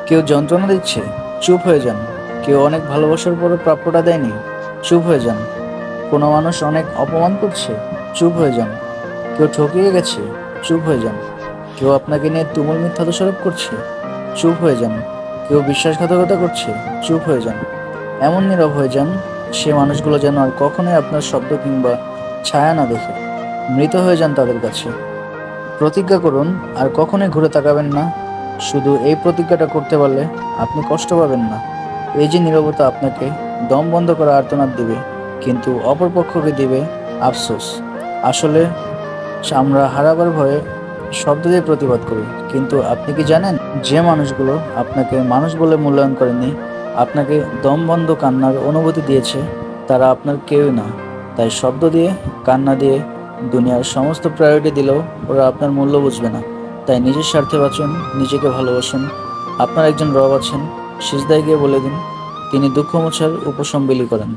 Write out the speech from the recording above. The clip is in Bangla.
কেউ যন্ত্রণা দিচ্ছে, চুপ হয়ে যান। কেউ অনেক ভালোবাসার পরও প্রাপ্যটা দেয়নি, চুপ হয়ে যান। কোনো মানুষ অনেক অপমান করছে, চুপ হয়ে যান। কেউ ঠকিয়ে গেছে, চুপ হয়ে যান। কেউ আপনাকে নিয়ে তুমুল মিথ্যা দোষারোপ করছে, চুপ হয়ে যান। কেউ বিশ্বাসঘাতকতা করছে, চুপ হয়ে যান। এমন নীরব হয়ে যান, সে মানুষগুলো যেন আর কখনোই আপনার শব্দ কিংবা ছায়া না দেখে। মৃত হয়ে যান তাদের কাছে। প্রতিজ্ঞা করুন, আর কখনোই ঘুরে তাকাবেন না। শুধু এই প্রতিজ্ঞাটা করতে পারলে আপনি কষ্ট পাবেন না। এই যে নীরবতা আপনাকে দম বন্ধ করা আর্তনাদ দিবে, কিন্তু অপরপক্ষকে দিবে আফসোস। আসলে আমরা হারাবার ভয়ে শব্দ দিয়ে প্রতিবাদ করি, কিন্তু আপনি কি জানেন, যে মানুষগুলো আপনাকে মানুষ বলে মূল্যায়ন করেনি, আপনাকে দম বন্ধ কান্নার অনুভূতি দিয়েছে, তারা আপনার কেউই না। তাই শব্দ দিয়ে, কান্না দিয়ে, দুনিয়ার সমস্ত প্রায়োরিটি দিলেও ওরা আপনার মূল্য বুঝবে না। তাই নিজের স্বার্থে বাঁচুন, নিজেকে ভালোবাসুন। আপনার একজন রব আছেন, সিজদায় গিয়ে বলে দিন, তিনি দুঃখ মোছার উপশম বিলি করেন।